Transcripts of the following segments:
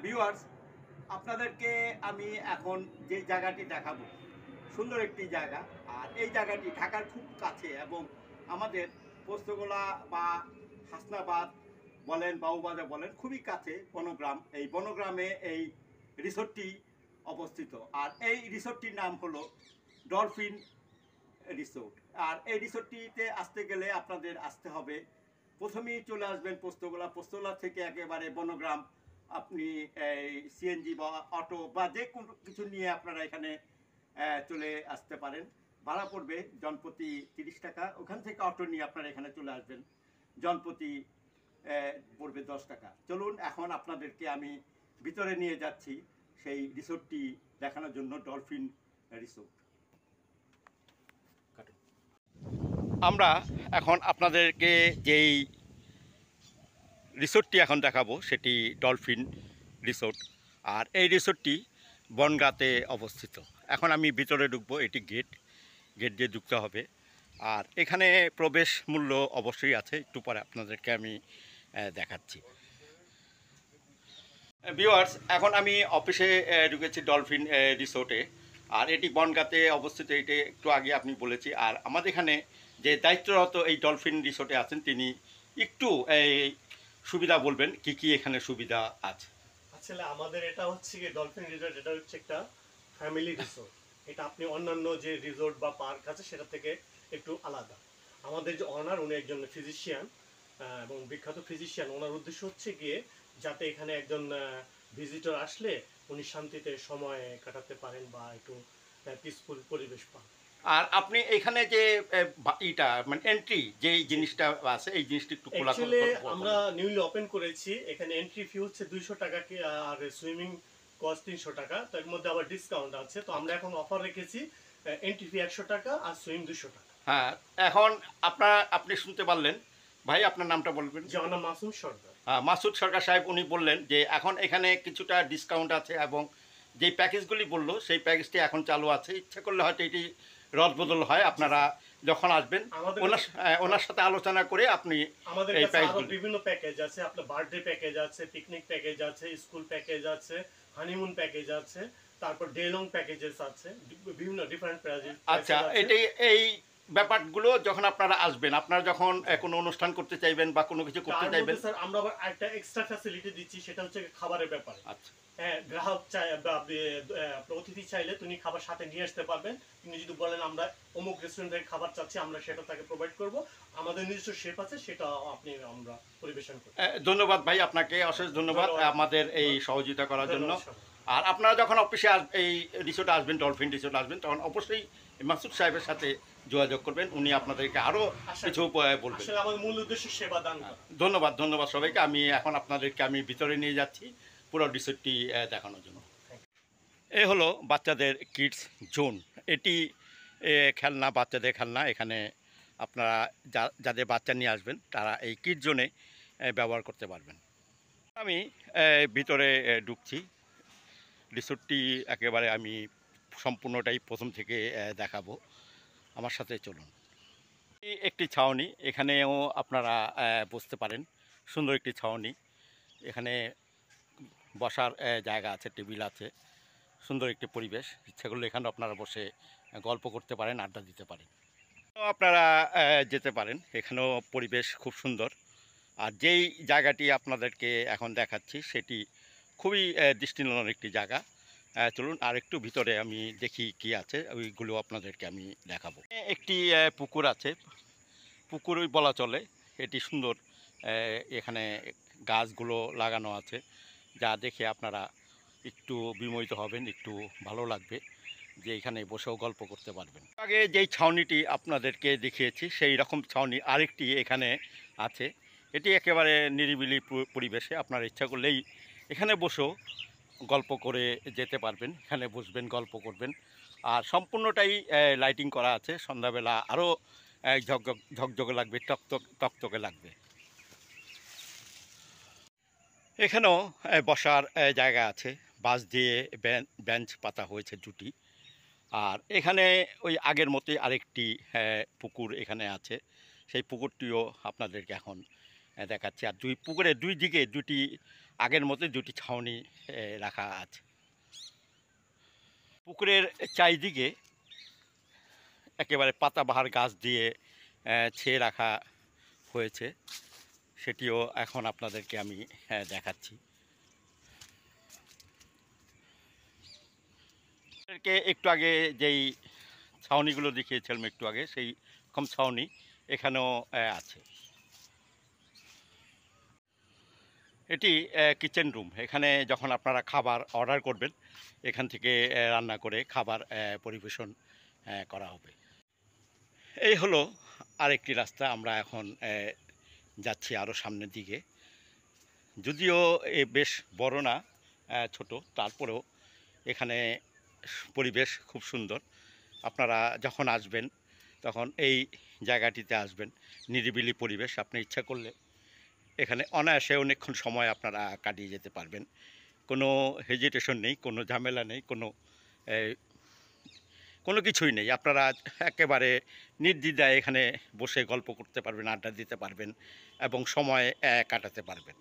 Viewers, আপনাদেরকে আমি এখন যে জায়গাটি দেখাবো সুন্দর একটি জায়গা। আর এই জায়গাটি ঢাকার খুব কাছে এবং আমাদের পোস্তগোলা বা হাসনাবাদ বলেন, বাবুবাজার বলেন, খুবই কাছে বনগ্রাম। এই বনগ্রামে এই রিসোর্টটি অবস্থিত। আর এই রিসোর্টটির নাম হলো ডলফিন রিসোর্ট। আর এই রিসোর্টটিতে আসতে গেলে আপনাদের আসতে হবে, প্রথমেই চলে আসবেন পোস্তগোলা থেকে একেবারে বনগ্রাম। আপনি এই সিএনজি বা অটো বা যে কোনো কিছু নিয়ে আপনারা এখানে চলে আসতে পারেন। ভাড়া পড়বে জনপ্রতি 30 টাকা। ওখান থেকে অটো নিয়ে আপনারা এখানে চলে আসবেন, জনপ্রতি পড়বে 10 টাকা। চলুন এখন আপনাদেরকে আমি ভিতরে নিয়ে যাচ্ছি সেই রিসোর্টটি দেখানোর জন্য, ডলফিন রিসোর্ট। আমরা এখন আপনাদেরকে যেই রিসোর্টটি এখন দেখাবো সেটি ডলফিন রিসোর্ট। আর এই রিসোর্টটি বনগাঁতে অবস্থিত। এখন আমি ভিতরে ঢুকবো, এটি গেট দিয়ে ঢুকতে হবে। আর এখানে প্রবেশ মূল্য অবশ্যই আছে, একটু পরে আপনাদেরকে আমি দেখাচ্ছি। ভিউয়ার্স, এখন আমি অফিসে ঢুকেছি ডলফিন রিসোর্টে। আর এটি বনগাঁতে অবস্থিত, এটি একটু আগে আপনি বলেছি। আর আমাদের এখানে যে দায়িত্বরত এই ডলফিন রিসোর্টে আছেন, তিনি একটু এই সুবিধা বলবেন কি কি এখানে সুবিধা আছে। আসলে আমাদের এটা হচ্ছে কি ডলফিন রিসোর্ট, এটা হচ্ছে একটা ফ্যামিলি রিসোর্ট। এটা আপনি অন্যান্য যে রিসোর্ট বা পার্ক আছে সেটা থেকে একটু আলাদা। আমাদের যে অনার, উনি একজন ফিজিশিয়ান এবং বিখ্যাত ফিজিশিয়ান। ওনার উদ্দেশ্য হচ্ছে গিয়ে যাতে এখানে একজন ভিজিটর আসলে উনি শান্তিতে সময় কাটাতে পারেন বা একটু পিসফুল পরিবেশ পান। আর আপনি এখানে যে ইটা মানে এন্ট্রি যে জিনিসটা আছে, এই জিনিসটা একটু খোলা অ্যাকচুয়ালি আমরা নিউলি ওপেন করেছি। এখানে এন্ট্রি ফি হচ্ছে 200 টাকা, আর সুইমিং কস্ট 300 টাকা। তো এর মধ্যে আবার ডিসকাউন্ট আছে। তো আমরা এখন অফার রেখেছি এন্ট্রি ফি 100 টাকা আর সুইম 200 টাকা। হ্যাঁ, এখন আপনি শুনতে পারলেন। ভাই, আপনার নামটা বলবেন? যে আমার নাম মাসুম সরকার। মাসুদ সরকার সাহেব উনি বললেন যে এখন এখানে কিছুটা ডিসকাউন্ট আছে এবং যেই প্যাকেজগুলি বললো সেই প্যাকেজটি এখন চালু আছে। ইচ্ছা করলে হয়তো এটি রদবদল হয়। আপনারা যখন আসবেন ওনার সাথে আলোচনা করে আপনি আমাদের এই কাছে আরো প্যাকেজগুলি। বিভিন্ন প্যাকেজ আছে। আপনার বার্থডে প্যাকেজ আছে, পিকনিক প্যাকেজ আছে, স্কুল প্যাকেজ আছে, হানিমুন প্যাকেজ আছে, তারপর ডে লং প্যাকেজেস আছে, বিভিন্ন ডিফারেন্ট প্রাইজেস। আচ্ছা, এটাই এই ব্যাপারগুলো যখন আপনারা আসবেন, আপনারা যখন কোনো অনুষ্ঠান করতে চাইবেন বা কোনো কিছু করতে চাইবেন, স্যার আমরা আবার একটা এক্সট্রা ফ্যাসিলিটি দিচ্ছি, সেটা হচ্ছে খাবারের ব্যাপারে। আচ্ছা, হ্যাঁ, গ্রাহক চাই বা অতিথি চাইলে তিনি খাবার সাথে নিয়ে আসতে পারবেন। তিনি যদি বলেন আমরা অমুক রেস্টুরেন্ট থেকে খাবার চাচ্ছি, আমরা সেটা তাকে প্রোভাইড করব। আমাদের নিজস্ব শেফ আছে, সেটা আমরা পরিবেশন করব। ধন্যবাদ ভাই, আপনাকে অশেষ ধন্যবাদ আমাদের এই সহযোগিতা করার জন্য। আর আপনারা যখন অফিসে এই রিসোর্টে আসবেন, ডলফিন রিসোর্টে আসবেন, তখন অবশ্যই মাসুদ সাহেবের সাথে যোগাযোগ করবেন। উনি আপনাদেরকে আরও কিছু বলবেন। আসলে আমাদের মূল উদ্দেশ্য সেবা দান করা। ধন্যবাদ সবাইকে। আমি এখন আপনাদেরকে ভিতরে নিয়ে যাচ্ছি পুরো রিসোর্টটি দেখানোর জন্য। এ হলো বাচ্চাদের কিডস জোন। এটি খেলনা, বাচ্চাদের খেলনা। এখানে আপনারা যাদের বাচ্চা নিয়ে আসবেন তারা এই কিডস জোনে ব্যবহার করতে পারবেন। আমি ভিতরে ঢুকছি। রিসোর্টটি একেবারে আমি সম্পূর্ণটাই প্রথম থেকে দেখাবো। আমার সাথে চলুন। একটি ছাউনি, এখানেও আপনারা বসতে পারেন। সুন্দর একটি ছাউনি। এখানে বসার জায়গা আছে, টেবিল আছে, সুন্দর একটি পরিবেশ। ইচ্ছা করলে এখানে আপনারা বসে গল্প করতে পারেন, আড্ডা দিতে পারেন। আপনারা যেতে পারেন, এখানেও পরিবেশ খুব সুন্দর। আর যেই জায়গাটি আপনাদেরকে এখন দেখাচ্ছি সেটি খুবই দৃষ্টিনন্দন একটি জায়গা। চলুন আর একটু ভিতরে আমি দেখি কি আছে, ওইগুলো আপনাদেরকে আমি দেখাবো। একটি পুকুর আছে, পুকুরই বলা চলে। এটি সুন্দর। এখানে গাছগুলো লাগানো আছে, যা দেখে আপনারা একটু বিমোহিত হবেন, একটু ভালো লাগবে যে এখানে বসেও গল্প করতে পারবেন। আগে যেই ছাউনিটি আপনাদেরকে দেখিয়েছি সেই রকম ছাউনি আরেকটি এখানে আছে। এটি একেবারে নিরিবিলি পরিবেশে। আপনার ইচ্ছা করলেই এখানে বসেও গল্প করে যেতে পারবেন। এখানে বসবেন, গল্প করবেন। আর সম্পূর্ণটাই লাইটিং করা আছে। সন্ধ্যাবেলা আরও ঝকঝকে লাগবে, টকটকে লাগবে। এখানেও বসার জায়গা আছে। বাঁশ দিয়ে বেঞ্চ পাতা হয়েছে দুটি। আর এখানে ওই আগের মতোই আরেকটি পুকুর এখানে আছে। সেই পুকুরটিও আপনাদেরকে এখন দেখাচ্ছি। আর পুকুরের দুই দিকে দুটি আগের মতো দুটি ছাউনি রাখা আছে। পুকুরের চারিদিকে একেবারে পাতাবাহার গাছ দিয়ে ছেয়ে রাখা হয়েছে, সেটিও এখন আপনাদেরকে আমি দেখাচ্ছি। একটু আগে যেই ছাউনিগুলো দেখিয়েছিলাম একটু আগে, সেই রকম ছাউনি এখানেও আছে। এটি কিচেন রুম। এখানে যখন আপনারা খাবার অর্ডার করবেন, এখান থেকে রান্না করে খাবার পরিবেশন করা হবে। এই হলো আরেকটি রাস্তা। আমরা এখন যাচ্ছি আরও সামনের দিকে। যদিও এ বেশ বড় না, ছোট, তারপরেও এখানে পরিবেশ খুব সুন্দর। আপনারা যখন আসবেন তখন এই জায়গাটিতে আসবেন, নিরিবিলি পরিবেশ। আপনি ইচ্ছা করলে এখানে অনায়াসে অনেকক্ষণ সময় আপনারা কাটিয়ে যেতে পারবেন। কোনো হেজিটেশন নেই, কোনো ঝামেলা নেই, কোনো কিছুই নেই। আপনারা একেবারে নির্দ্বিধায় এখানে বসে গল্প করতে পারবেন, আড্ডা দিতে পারবেন এবং সময় কাটাতে পারবেন।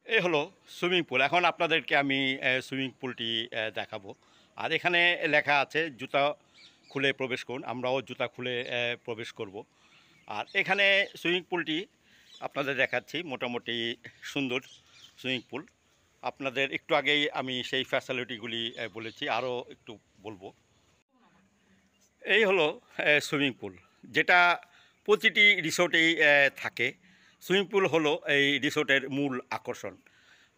এই হলো সুইমিং পুল। এখন আপনাদেরকে আমি সুইমিং পুলটি দেখাবো। আর এখানে লেখা আছে জুতা খুলে প্রবেশ করুন। আমরাও জুতা খুলে প্রবেশ করব। আর এখানে সুইমিং পুলটি আপনাদের দেখাচ্ছি, মোটামুটি সুন্দর সুইমিং পুল। আপনাদের একটু আগেই আমি সেই ফ্যাসিলিটিগুলি বলেছি, আরও একটু বলবো। এই হলো সুইমিং পুল, যেটা প্রতিটি রিসোর্টেই থাকে। সুইমিং পুল হলো এই রিসোর্টের মূল আকর্ষণ।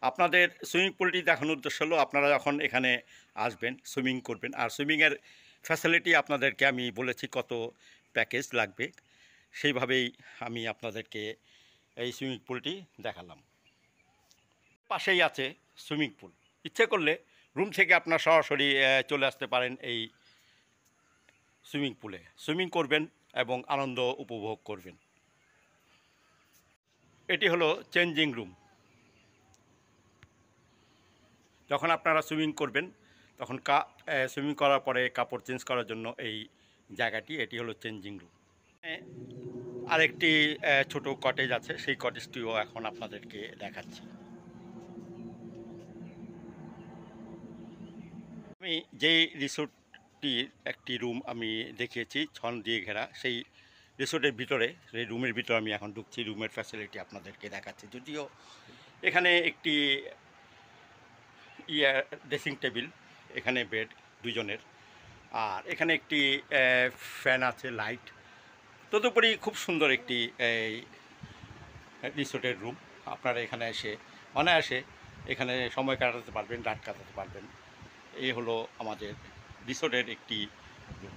আপনাদের সুইমিং পুলটি দেখানোর উদ্দেশ্য হলো আপনারা যখন এখানে আসবেন সুইমিং করবেন। আর সুইমিংয়ের ফ্যাসিলিটি আপনাদেরকে আমি বলেছি কত প্যাকেজ লাগবে, সেইভাবেই আমি আপনাদেরকে এই সুইমিং পুলটি দেখালাম। পাশেই আছে সুইমিং পুল। ইচ্ছে করলে রুম থেকে আপনার সরাসরি চলে আসতে পারেন এই সুইমিং পুলে, সুইমিং করবেন এবং আনন্দ উপভোগ করবেন। এটি হলো চেঞ্জিং রুম। যখন আপনারা সুইমিং করবেন তখন সুইমিং করার পরে কাপড় চেঞ্জ করার জন্য এই জায়গাটি, এটি হলো চেঞ্জিং রুম। আরেকটি ছোট কটেজ আছে, সেই কটেজটিও এখন আপনাদেরকে দেখাচ্ছি। আমি যেই রিসোর্টটির একটি রুম আমি দেখিয়েছি ছন দিয়ে ঘেরা, সেই রিসোর্টের ভিতরে, সেই রুমের ভিতরে আমি এখন ঢুকছি। রুমের ফ্যাসিলিটি আপনাদেরকে দেখাচ্ছি। যদিও এখানে একটি ড্রেসিং টেবিল, এখানে বেড দুজনের, আর এখানে একটি ফ্যান আছে, লাইট। তদুপরি খুব সুন্দর একটি রিসোর্টের রুম। আপনারা এখানে এসে অনায়াসে এখানে সময় কাটাতে পারবেন, রাত কাটাতে পারবেন। এই হলো আমাদের রিসোর্টের একটি রুম।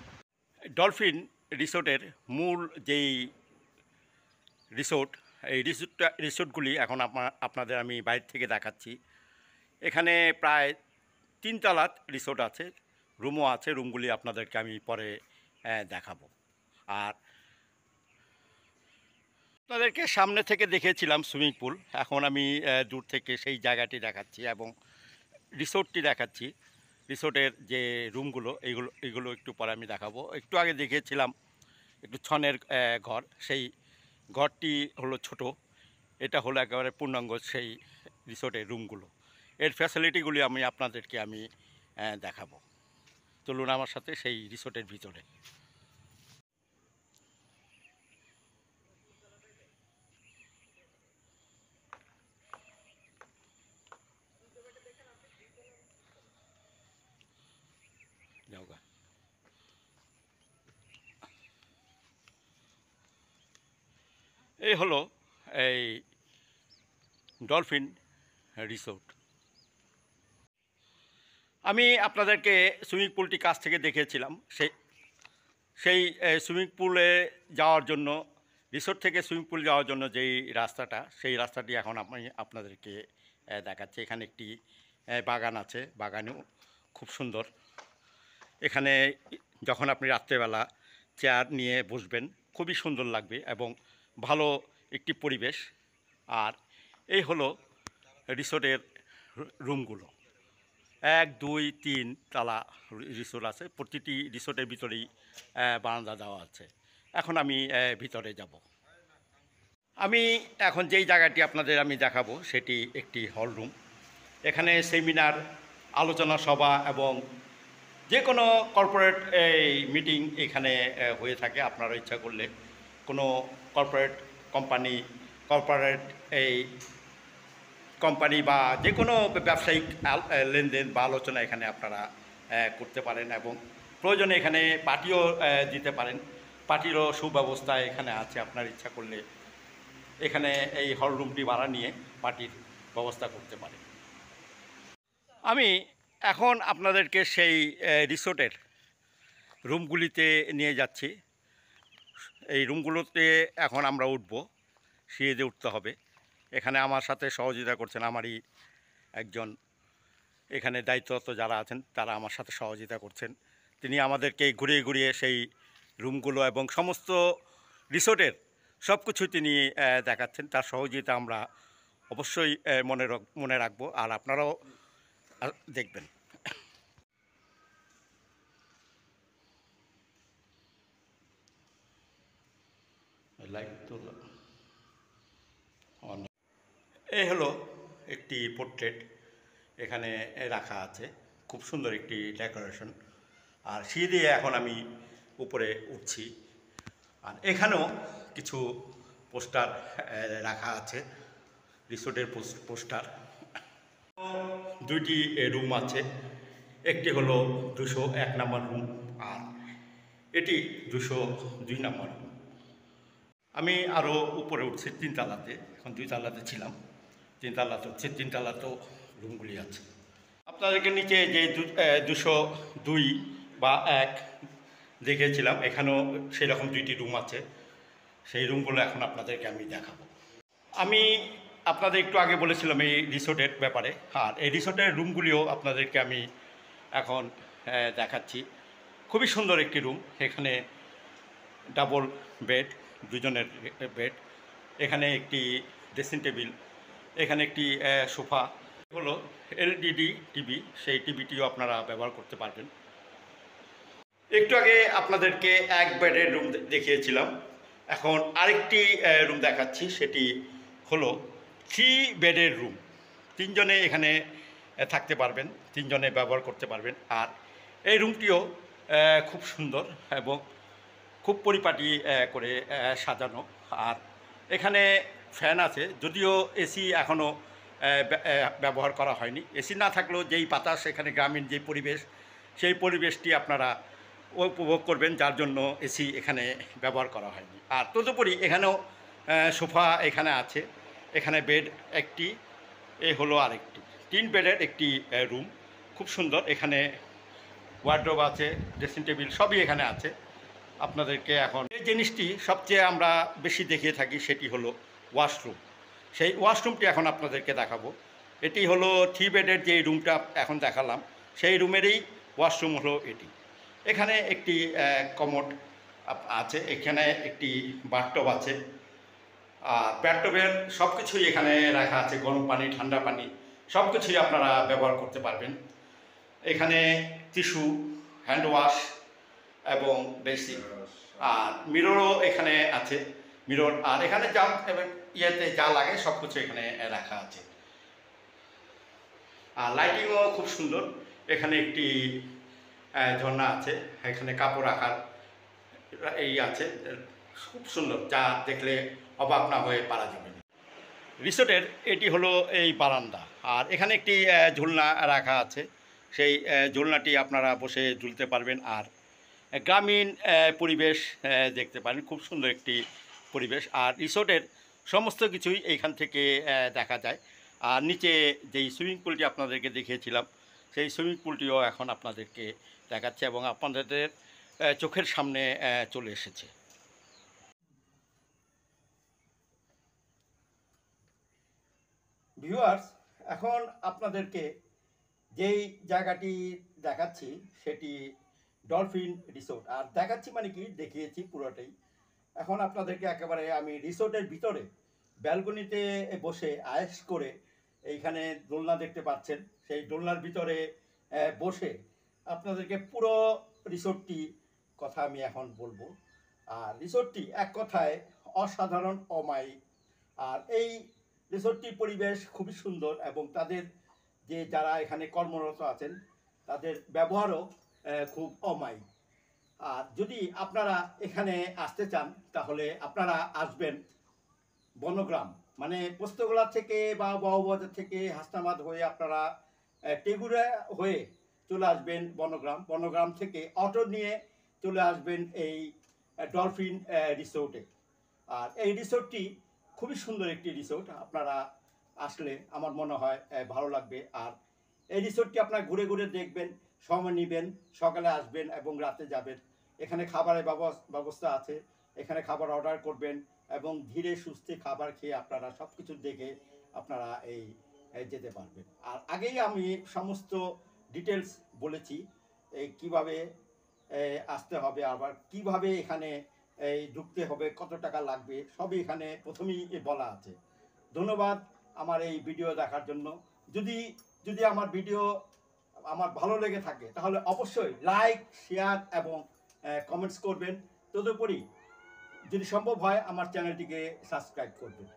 ডলফিন রিসোর্টের মূল যেই রিসোর্ট, এই রিসোর্টগুলি এখন আপনাদের আমি বাইরে থেকে দেখাচ্ছি। এখানে প্রায় 3 তলার রিসোর্ট আছে, রুমও আছে। রুমগুলি আপনাদেরকে আমি পরে দেখাবো। আর আপনাদেরকে সামনে থেকে দেখিয়েছিলাম সুইমিং পুল, এখন আমি দূর থেকে সেই জায়গাটি দেখাচ্ছি এবং রিসোর্টটি দেখাচ্ছি। রিসোর্টের যে রুমগুলো, এইগুলো একটু পরে আমি দেখাবো। একটু আগে দেখিয়েছিলাম একটু ছনের ঘর, সেই ঘরটি হলো ছোট, এটা হলো একেবারে পূর্ণাঙ্গ সেই রিসোর্টের রুমগুলো। এর ফ্যাসিলিটিগুলি আপনাদেরকে আমি দেখাবো। চলুন আমার সাথে সেই রিসোর্টের ভিতরে। যাওগা। এই হলো এই ডলফিন রিসোর্ট। আমি আপনাদেরকে সুইমিং পুলটি কাছ থেকে দেখিয়েছিলাম। সেই সুইমিং পুলে যাওয়ার জন্য, রিসোর্ট থেকে সুইমিং পুল যাওয়ার জন্য যেই রাস্তাটা, সেই রাস্তাটি এখন আমি আপনাদেরকে দেখাচ্ছি। এখানে একটি বাগান আছে, বাগানেও খুব সুন্দর। এখানে যখন আপনি রাত্রেবেলা চেয়ার নিয়ে বসবেন খুবই সুন্দর লাগবে এবং ভালো একটি পরিবেশ। আর এই হলো রিসোর্টের রুমগুলো। 1, 2, 3 তলা রিসোর্ট আছে। প্রতিটি রিসোর্টের ভিতরেই বারান্দা দেওয়া আছে। এখন আমি ভিতরে যাব। আমি এখন যেই জায়গাটি আপনাদের আমি দেখাবো সেটি একটি হল রুম। এখানে সেমিনার, আলোচনা সভা এবং যে কোনো কর্পোরেট এই মিটিং এখানে হয়ে থাকে। আপনারা ইচ্ছা করলে কোনো কর্পোরেট কোম্পানি, কর্পোরেট এই কোম্পানি বা যে কোনো ব্যবসায়িক লেনদেন বা আলোচনা এখানে আপনারা করতে পারেন এবং প্রয়োজনে এখানে পার্টিও দিতে পারেন। পার্টিরও সুব্যবস্থা এখানে আছে। আপনার ইচ্ছা করলে এখানে এই হল রুমটি ভাড়া নিয়ে পার্টির ব্যবস্থা করতে পারেন। আমি এখন আপনাদেরকে সেই রিসোর্টের রুমগুলিতে নিয়ে যাচ্ছি। এই রুমগুলোতে এখন আমরা উঠব, সিঁড়িতে উঠতে হবে। এখানে আমার সাথে সহযোগিতা করছেন আমারই একজন এখানে দায়িত্বরত যারা আছেন, তারা আমার সাথে সহযোগিতা করছেন। তিনি আমাদেরকে ঘুরিয়ে ঘুরিয়ে সেই রুমগুলো এবং সমস্ত রিসোর্টের সব কিছু তিনি দেখাচ্ছেন। তার সহযোগিতা আমরা অবশ্যই মনে রাখবো, আর আপনারাও দেখবেন। লাইট তো এই হলো একটি পোর্ট্রেট এখানে রাখা আছে, খুব সুন্দর একটি ডেকোরেশন। আর সিঁড়ি দিয়ে এখন আমি উপরে উঠছি। আর এখানেও কিছু পোস্টার রাখা আছে, রিসোর্টের পোস্টার। দুইটি রুম আছে, একটি হলো 201 নম্বর রুম আর এটি 202 নম্বর রুম। আমি আরও উপরে উঠছি 3 তলাতে, এখন 2 তলাতে ছিলাম, 3 তলাতে হচ্ছে, 3 তলাতেও রুমগুলি আছে। আপনাদেরকে নিচে যে 202 বা 1 দেখেছিলাম, এখানেও সেই রকম 2টি রুম আছে। সেই রুমগুলো এখন আপনাদেরকে আমি দেখাবো। আমি আপনাদের একটু আগে বলেছিলাম এই রিসোর্টের ব্যাপারে, আর এই রিসোর্টের রুমগুলিও আপনাদেরকে আমি এখন দেখাচ্ছি। খুবই সুন্দর একটি রুম। এখানে ডাবল বেড, দুজনের বেড, এখানে একটি ড্রেসিং টেবিল, এখানে একটি সোফা, হলো এলইডি টিভি, সেই টিভিটিও আপনারা ব্যবহার করতে পারবেন। একটু আগে আপনাদেরকে 1 বেডের রুম দেখিয়েছিলাম, এখন আরেকটি রুম দেখাচ্ছি, সেটি হলো 3 বেডের রুম। 3 জনে এখানে থাকতে পারবেন, 3 জনে ব্যবহার করতে পারবেন। আর এই রুমটিও খুব সুন্দর এবং খুব পরিপাটি করে সাজানো। আর এখানে ফ্যান আছে, যদিও এসি এখনও ব্যবহার করা হয়নি। এসি না থাকলেও যেই বাতাস, এখানে গ্রামীণ যে পরিবেশ, সেই পরিবেশটি আপনারা উপভোগ করবেন, যার জন্য এসি এখানে ব্যবহার করা হয়নি। আর তদুপরি এখানেও সোফা এখানে আছে, এখানে বেড একটি, এ হলো আরেকটি। 3 বেডের একটি রুম, খুব সুন্দর। এখানে ওয়ার্ডরোব আছে, ড্রেসিং টেবিল সবই এখানে আছে। আপনাদেরকে এখন এই জিনিসটি সবচেয়ে আমরা বেশি দেখিয়ে থাকি, সেটি হলো ওয়াশরুম। সেই ওয়াশরুমটি এখন আপনাদেরকে দেখাবো। এটি হলো 3 বেডের যে রুমটা এখন দেখালাম, সেই রুমেরই ওয়াশরুম হলো এটি। এখানে একটি কমোড আছে, এখানে একটি বাথটব আছে। আর বাথটবের সব কিছুই এখানে রাখা আছে, গরম পানি, ঠান্ডা পানি সব কিছুই আপনারা ব্যবহার করতে পারবেন। এখানে টিস্যু, হ্যান্ড ওয়াশ এবং বেসিন, আর মিররও এখানে আছে, মিরর। আর এখানে যা ইয়েতে যা লাগে সব কিছু এখানে রাখা আছে। আর লাইটিংও খুব সুন্দর। এখানে একটি ঝর্ণা আছে, এখানে কাপড় রাখার এই আছে, খুব সুন্দর, যা দেখলে অবাক না হয়ে পারা যাবে না। রিসোর্টের এটি হলো এই বারান্দা, আর এখানে একটি ঝুলনা রাখা আছে, সেই ঝুলনাটি আপনারা বসে ঝুলতে পারবেন। আর গ্রামীণ পরিবেশ দেখতে পারেন, খুব সুন্দর একটি পরিবেশ। আর রিসোর্টের সমস্ত কিছুই এইখান থেকে দেখা যায়। আর নিচে যেই সুইমিং পুলটি আপনাদেরকে দেখিয়েছিলাম, সেই সুইমিং পুলটিও এখন আপনাদেরকে দেখাচ্ছে এবং আপনাদের চোখের সামনে চলে এসেছে। ভিউয়ার্স, এখন আপনাদেরকে যেই জায়গাটি দেখাচ্ছি সেটি ডলফিন রিসোর্ট। আর দেখাচ্ছি মানে কি, দেখিয়েছি পুরোটাই। এখন আপনাদেরকে একেবারে আমি রিসোর্টের ভিতরে ব্যালকনিতে বসে আয়েশ করে, এইখানে দোলনা দেখতে পাচ্ছেন, সেই দোলনার ভিতরে বসে আপনাদেরকে পুরো রিসোর্টটি কথা আমি এখন বলবো। আর রিসোর্টটি এক কথায় অসাধারণ, অমায়িক আর এই রিসোর্টটির পরিবেশ খুবই সুন্দর এবং তাদের যে যারা এখানে কর্মরত আছেন তাদের ব্যবহারও খুব অমায়িক। আর যদি আপনারা এখানে আসতে চান তাহলে আপনারা আসবেন বনগ্রাম, মানে পোস্তগোলা থেকে বা বাবুবাজার থেকে হাসনাবাদ হয়ে আপনারা টেগুরা হয়ে চলে আসবেন বনগ্রাম। বনগ্রাম থেকে অটো নিয়ে চলে আসবেন এই ডলফিন রিসোর্টে। আর এই রিসোর্টটি খুবই সুন্দর একটি রিসোর্ট, আপনারা আসলে আমার মনে হয় ভালো লাগবে। আর এই রিসোর্টটি আপনারা ঘুরে ঘুরে দেখবেন, সময় নেবেন, সকালে আসবেন এবং রাতে যাবেন। এখানে খাবারের ব্যবস্থা আছে, এখানে খাবার অর্ডার করবেন এবং ধীরে সুস্থে খাবার খেয়ে আপনারা সব কিছু দেখে আপনারা এই যেতে পারবেন। আর আগেই আমি সমস্ত ডিটেলস বলেছি এই কীভাবে আসতে হবে, আবার কিভাবে এখানে এই ঢুকতে হবে, কত টাকা লাগবে, সবই এখানে প্রথমেই বলা আছে। ধন্যবাদ আমার এই ভিডিও দেখার জন্য। যদি যদি আমার ভিডিও আমার ভালো লেগে থাকে তাহলে অবশ্যই লাইক, শেয়ার এবং কমেন্টস করবেন। তদুপরি যদি সম্ভব হয় আমার চ্যানেলটিকে সাবস্ক্রাইব করবেন।